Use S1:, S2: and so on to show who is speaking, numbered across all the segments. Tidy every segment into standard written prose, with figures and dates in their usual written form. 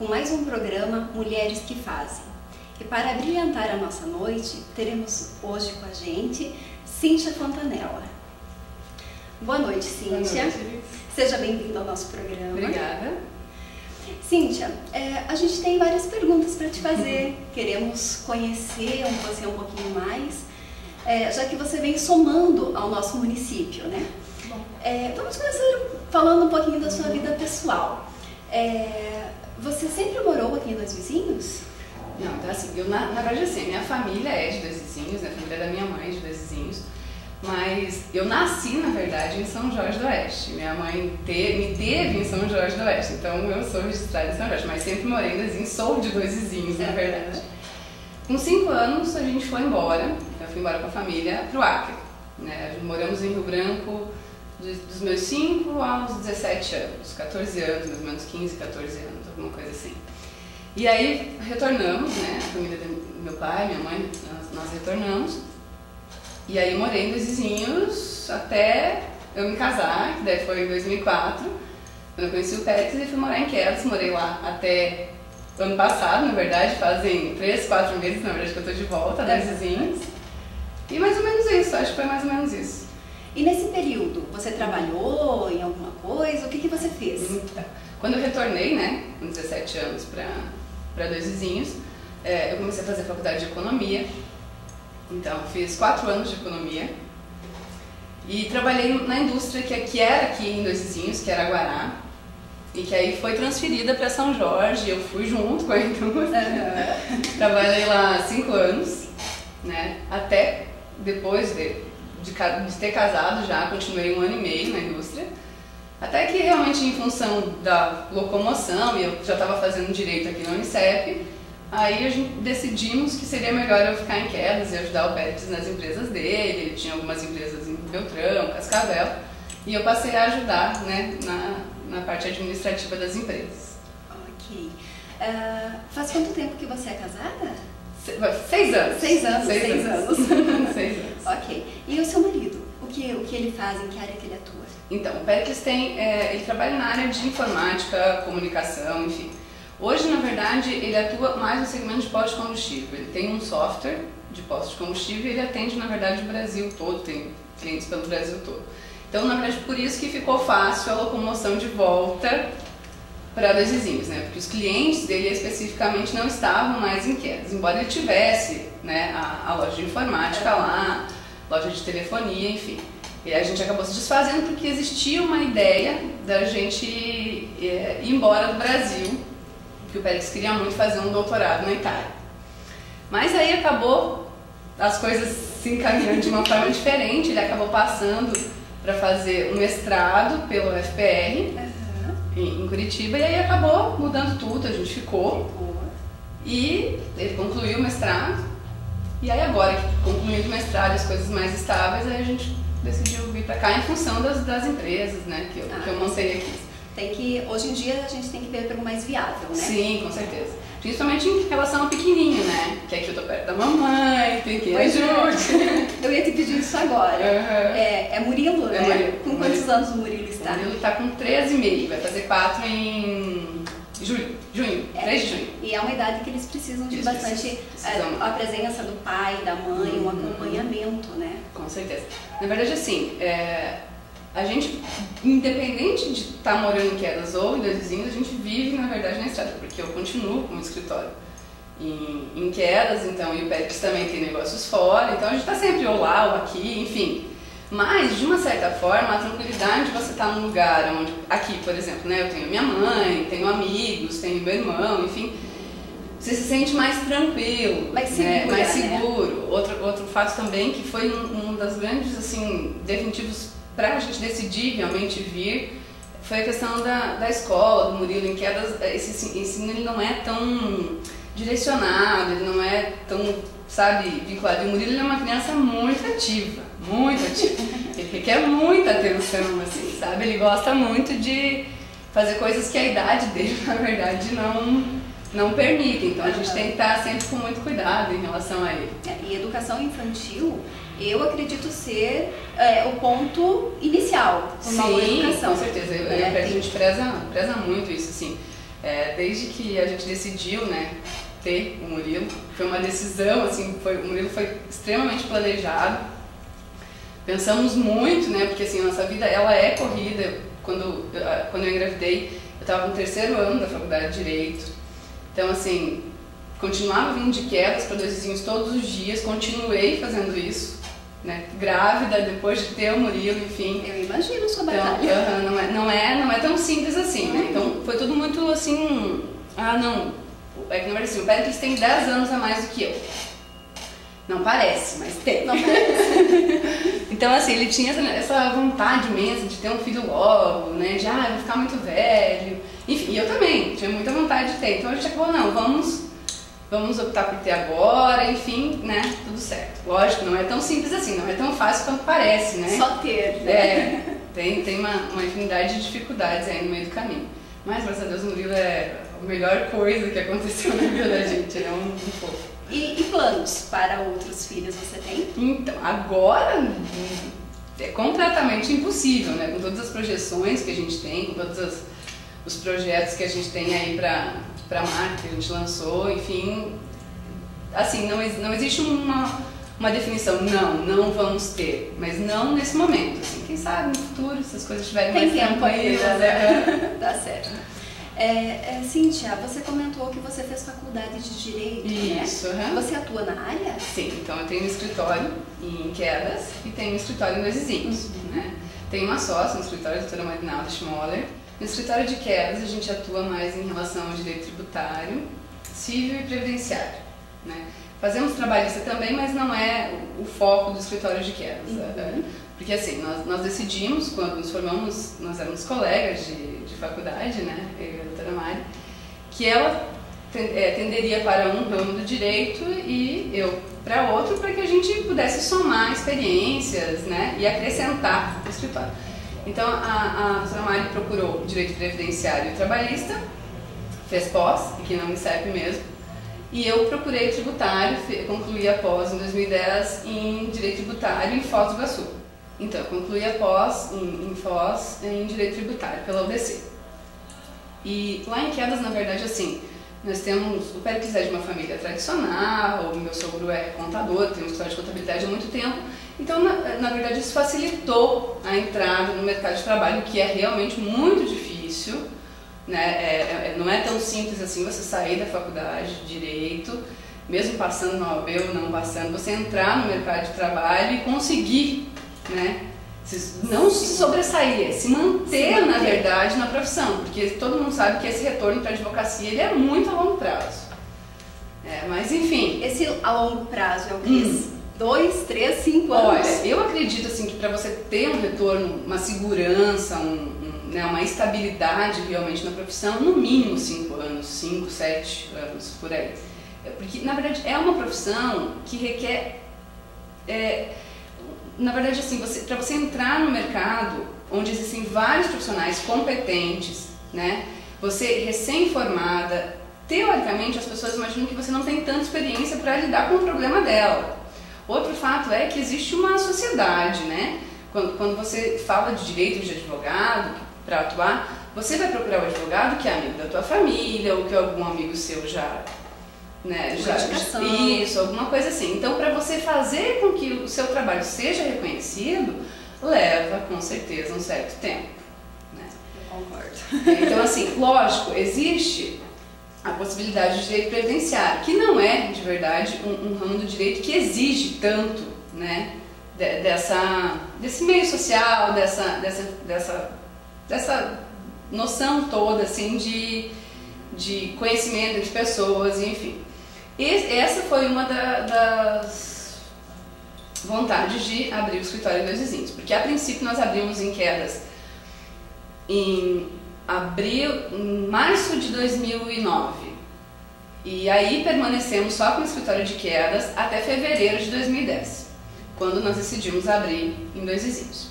S1: com mais um programa Mulheres que Fazem. E para brilhantar a nossa noite, teremos hoje com a gente Cíntia Fontanella. Boa noite, Cíntia.
S2: Boa noite.
S1: Seja bem-vinda ao nosso programa.
S2: Obrigada.
S1: Cíntia, a gente tem várias perguntas para te fazer. Queremos conhecer você um pouquinho mais, já que você vem somando ao nosso município, né? Vamos começar falando um pouquinho da sua vida pessoal. Você sempre morou aqui em Dois Vizinhos?
S2: Não, então assim, na verdade assim, minha família é de Dois Vizinhos, né? A família da minha mãe é de Dois Vizinhos, mas eu nasci, na verdade, em São Jorge do Oeste. Minha mãe me teve em São Jorge do Oeste, então eu sou registrada em São Jorge, mas sempre morei em Dois Vizinhos, sou de Dois Vizinhos, na verdade. Com 5 anos a gente foi embora, eu fui embora com a família para o Acre, né? Moramos em Rio Branco dos meus 5 aos 17 anos, 14 anos, mais ou menos 15, 14 anos, alguma coisa assim. E aí retornamos, né, a família do meu pai, minha mãe, nós retornamos. E aí morei em Dois Vizinhos até eu me casar, que daí foi em 2004, quando eu conheci o Pérez e fui morar em Quedas. Morei lá até ano passado, na verdade, fazem 3, 4 meses, na verdade, que eu tô de volta, Dois Vizinhos. E mais ou menos isso, acho que foi mais ou menos isso.
S1: E nesse período, você trabalhou em alguma coisa? O que você fez?
S2: Então, quando eu retornei, né, com 17 anos para Dois Vizinhos, eu comecei a fazer faculdade de economia. Então, fiz 4 anos de economia e trabalhei na indústria que era aqui em Dois Vizinhos, que era Guará, e que aí foi transferida para São Jorge. Eu fui junto com a indústria. Trabalhei lá 5 anos, né, até depois de ter casado já, continuei 1 ano e meio na indústria, até que realmente em função da locomoção, e eu já estava fazendo direito aqui na Unicep, aí a gente decidimos que seria melhor eu ficar em Quedas e ajudar o Pérez nas empresas dele. Ele tinha algumas empresas em Beltrão, Cascavel, e eu passei a ajudar, né, na parte administrativa das empresas.
S1: Ok. Faz quanto tempo que você é casada?
S2: 6 anos.
S1: 6 anos.
S2: 6 anos. 6 anos.
S1: Ok. E o seu marido? O que ele faz? Em que área que ele atua?
S2: Então, o Péricles ele trabalha na área de informática, comunicação, enfim. Hoje, na verdade, ele atua mais no segmento de postos de combustível. Ele tem um software de postos de combustível e ele atende, na verdade, o Brasil todo, tem clientes pelo Brasil todo. Então, na verdade, por isso que ficou fácil a locomoção de volta para Dois Vizinhos, né? Porque os clientes dele especificamente não estavam mais em Quedas, embora ele tivesse, né, a loja de informática lá, loja de telefonia, enfim. E a gente acabou se desfazendo porque existia uma ideia da gente ir embora do Brasil, que o Pérez queria muito fazer um doutorado na Itália. Mas aí acabou as coisas se encaminhando de uma forma diferente. Ele acabou passando para fazer um mestrado pelo FPR em Curitiba, e aí acabou mudando tudo, a gente ficou. E ele concluiu o mestrado, e aí agora que concluindo o mestrado, as coisas mais estáveis, aí a gente decidiu vir para cá em função das empresas, né, que eu montei aqui.
S1: Hoje em dia a gente tem que ver pelo mais viável, né?
S2: Sim, com certeza. Principalmente em relação ao pequenininho, né? Que aqui eu tô perto da mamãe, tem que ajude.
S1: Eu ia te pedir isso agora. É Murilo, né?
S2: Murilo.
S1: Com quantos anos o Murilo está?
S2: O Murilo tá com 13,5, vai fazer 4 em junho, 3 de junho.
S1: E é uma idade que eles precisam de bastante a presença do pai, da mãe, um acompanhamento, né?
S2: Com certeza. Na verdade, assim, a gente, independente de estar morando em Quedas ou em Dois Vizinhos, a gente vive, na verdade, na estrada, porque eu continuo com o escritório em Quedas, então, e o Pérez também tem negócios fora, então a gente está sempre ou lá ou aqui, enfim. Mas, de uma certa forma, a tranquilidade de você estar num lugar onde, aqui, por exemplo, né, eu tenho minha mãe, tenho amigos, tenho meu irmão, enfim, você se sente mais tranquilo,
S1: mais seguro,
S2: né? Mais seguro. Outro fato também que foi um das grandes, assim, definitivos para a gente decidir realmente vir, foi a questão da escola, do Murilo em Quedas. Esse ensino ele não é tão direcionado, ele não é tão, sabe, vinculado. E o Murilo ele é uma criança muito ativa, ele requer muita atenção, assim, sabe, ele gosta muito de fazer coisas que a idade dele, na verdade, não permite, então a gente tem que estar sempre com muito cuidado em relação a ele.
S1: E educação infantil, eu acredito ser o ponto inicial de uma boa educação.
S2: Com certeza, a gente preza muito isso, assim. Desde que a gente decidiu, né, ter o Murilo, foi uma decisão, assim, o Murilo foi extremamente planejado. Pensamos muito, né, porque assim, nossa vida ela é corrida. Quando eu engravidei, eu estava no 3º ano da faculdade de Direito. Então, assim, continuava vindo de quedas para 2 vizinhos todos os dias, continuei fazendo isso, né, grávida, depois de ter o Murilo, enfim.
S1: Eu imagino sua batalha.
S2: Então, não é tão simples assim, né? Então, foi tudo muito assim, é que na verdade assim, o Péricles tem 10 anos a mais do que eu. Não parece, mas tem.
S1: Não parece.
S2: Então, assim, ele tinha essa vontade imensa de ter um filho logo, né? De, eu vou ficar muito velho. Enfim, e eu também tinha muita vontade de ter. Então a gente acabou, não, vamos optar por ter agora, enfim, né? Tudo certo. Lógico, não é tão simples assim, não é tão fácil quanto parece, né?
S1: Só ter, né?
S2: Tem uma infinidade de dificuldades aí no meio do caminho. Mas, graças a Deus, o Murilo é a melhor coisa que aconteceu na vida da gente, ele é um fofo.
S1: E planos para outros filhos você tem?
S2: Então, agora é completamente impossível, né? Com todas as projeções que a gente tem, com todos os projetos que a gente tem aí para a marca que a gente lançou, enfim, assim, não existe uma definição, não vamos ter, mas não nesse momento, assim, quem sabe no futuro, se as coisas estiverem mais tranquilas,
S1: né? Tá certo. Cíntia, você comentou que você fez faculdade de Direito,
S2: Isso,
S1: né? Você atua na área?
S2: Sim, então eu tenho um escritório em Quedas e tenho um escritório em Dois Vizinhos, né? Tenho uma sócia no escritório, a doutora Marinalda Schmoller. No escritório de Quedas a gente atua mais em relação ao direito tributário, civil e previdenciário, né? Fazemos trabalhista também, mas não é o foco do escritório de Quedas. Porque assim, nós decidimos, quando nos formamos, nós éramos colegas de faculdade, né, eu e a doutora Mari, que ela tenderia para um ramo do direito e eu para outro, para que a gente pudesse somar experiências, né, e acrescentar o escritório. Então a doutora Mari procurou direito previdenciário e trabalhista, fez pós, aqui na Unicep mesmo, e eu procurei tributário, concluí a pós em 2010 em direito tributário em Foz do Iguaçu. Então, eu concluí a pós em Foz em Direito Tributário, pela UDC. E lá em Quedas, na verdade, assim, nós temos... O Péricles é de uma família tradicional, o meu sogro é contador, tem uma história de contabilidade há muito tempo. Então, na verdade, isso facilitou a entrada no mercado de trabalho, que é realmente muito difícil, né? Não é tão simples assim você sair da faculdade de Direito, mesmo passando na OAB ou não passando, você entrar no mercado de trabalho e conseguir, né, não se sobressair, se manter, na verdade, na profissão, porque todo mundo sabe que esse retorno para a advocacia ele é muito a longo prazo. Mas enfim... Esse
S1: a longo prazo é o que? 2, 3, 5 anos?
S2: Olha, eu acredito assim, que para você ter um retorno, uma segurança, uma estabilidade realmente na profissão, no mínimo 5 anos, 5, 7 anos, por aí. Porque, na verdade, é uma profissão que requer... Na verdade, assim, para você entrar no mercado onde existem vários profissionais competentes, né? Você recém-formada, teoricamente as pessoas imaginam que você não tem tanta experiência para lidar com o problema dela. Outro fato é que existe uma sociedade, né? Quando você fala de direito de advogado para atuar, você vai procurar o advogado que é amigo da tua família ou que algum amigo seu já... Isso, alguma coisa assim. Então, para você fazer com que o seu trabalho seja reconhecido, leva com certeza um certo tempo, né?
S1: Eu concordo.
S2: Então, assim, lógico, existe a possibilidade de direito previdenciário, que não é, de verdade, um ramo do direito que exige tanto, né, desse meio social, dessa noção toda, assim, de conhecimento de pessoas, enfim. Essa foi uma das vontades de abrir o escritório em Dois Vizinhos, porque a princípio nós abrimos em Quedas em março de 2009 e aí permanecemos só com o escritório de Quedas até fevereiro de 2010, quando nós decidimos abrir em Dois Vizinhos.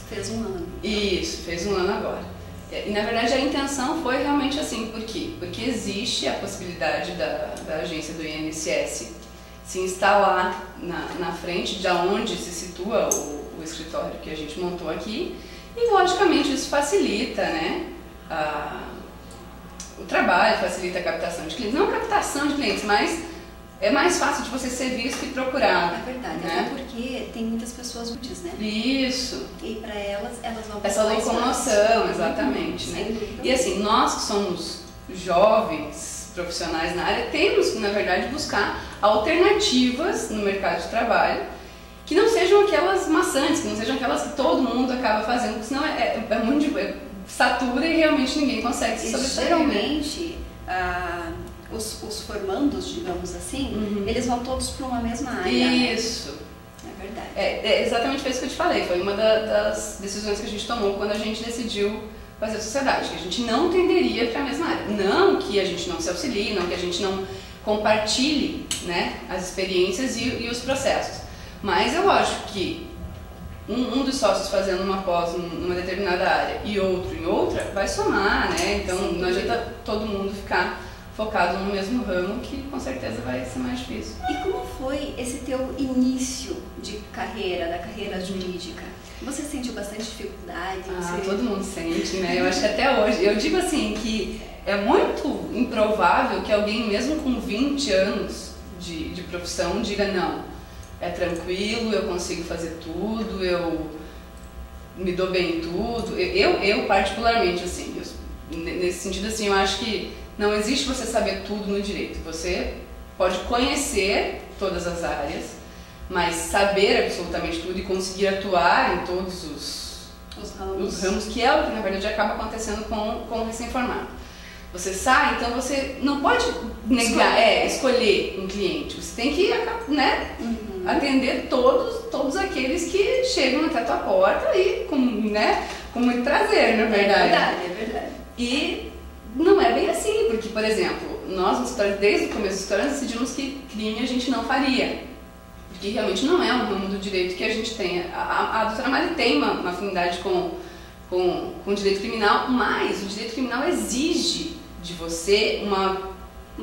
S1: Fez um ano.
S2: Isso, fez um ano agora. E na verdade a intenção foi realmente assim, por quê? Porque existe a possibilidade da agência do INSS se instalar na frente de onde se situa o escritório que a gente montou aqui e logicamente isso facilita, né, o trabalho, facilita a captação de clientes. Não a captação de clientes, mas é mais fácil de você ser visto e procurado.
S1: É verdade,
S2: né?
S1: até porque tem muitas pessoas úteis, né?
S2: Isso.
S1: E para elas vão
S2: Essa locomoção, exatamente, né? E assim, nós que somos jovens profissionais na área, temos que, na verdade, buscar alternativas no mercado de trabalho que não sejam aquelas maçantes, que não sejam aquelas que todo mundo acaba fazendo, porque senão é muito satura e realmente ninguém consegue se sobressair.
S1: Geralmente, os formandos, digamos assim, eles vão todos para uma mesma área.
S2: Isso.
S1: Né? É verdade.
S2: É exatamente isso que eu te falei. Foi uma das decisões que a gente tomou quando a gente decidiu fazer a sociedade, que a gente não tenderia para a mesma área. Não que a gente não se auxilie, não que a gente não compartilhe, né, as experiências e os processos. Mas é lógico que um dos sócios fazendo uma pós numa determinada área e outro em outra vai somar, né? Então sim, não adianta todo mundo ficar focado no mesmo ramo, que com certeza vai ser mais difícil.
S1: E como foi esse teu início de carreira, da carreira jurídica? Você sentiu bastante dificuldade?
S2: Todo mundo sente, né? Eu acho que até hoje. Eu digo assim que é muito improvável que alguém, mesmo com 20 anos de profissão, diga não, é tranquilo, eu consigo fazer tudo, eu me dou bem em tudo. Eu particularmente, assim, nesse sentido, assim, eu acho que não existe você saber tudo no direito. Você pode conhecer todas as áreas, mas saber absolutamente tudo e conseguir atuar em todos os ramos, que é o que na verdade acaba acontecendo com o recém-formado. Você sai, então você não pode escolher um cliente. Você tem que, né, atender todos aqueles que chegam até a tua porta e com muito prazer, na verdade.
S1: É verdade.
S2: E não é bem assim, porque, por exemplo, nós no escritório, desde o começo do escritório, decidimos que crime a gente não faria. Porque realmente não é um ramo do direito que a gente tenha. A doutora Mari tem uma afinidade com o direito criminal, mas o direito criminal exige de você
S1: uma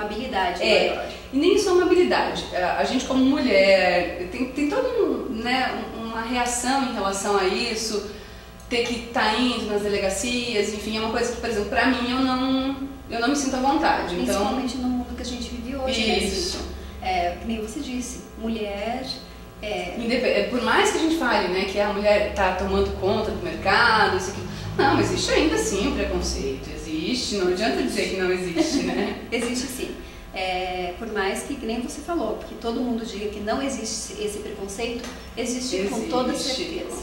S1: habilidade maior.
S2: E nem só uma habilidade. A gente como mulher tem toda uma reação em relação a isso, ter que estar indo nas delegacias, enfim, é uma coisa que, por exemplo, pra mim eu não me sinto à vontade.
S1: Principalmente no mundo que a gente vive hoje.
S2: Isso.
S1: Que nem você disse, mulher...
S2: Por mais que a gente fale, né, que a mulher está tomando conta do mercado, isso aqui, não, existe ainda sim o preconceito, existe, não adianta dizer que não existe, né?
S1: Existe sim. Por mais que nem você falou, porque todo mundo diga que não existe esse preconceito, existe com toda certeza.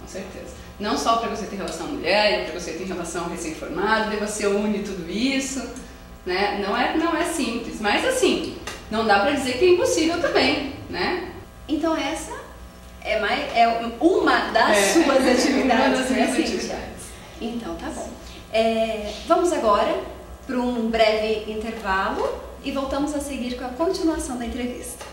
S2: Com certeza. Não só o preconceito em relação à mulher, o preconceito em relação ao recém-formado, daí você une tudo isso, né? Não é simples, mas assim, não dá pra dizer que é impossível também, né?
S1: Então essa é uma das suas atividades, né, Cíntia? Então tá bom. Vamos agora para um breve intervalo e voltamos a seguir com a continuação da entrevista.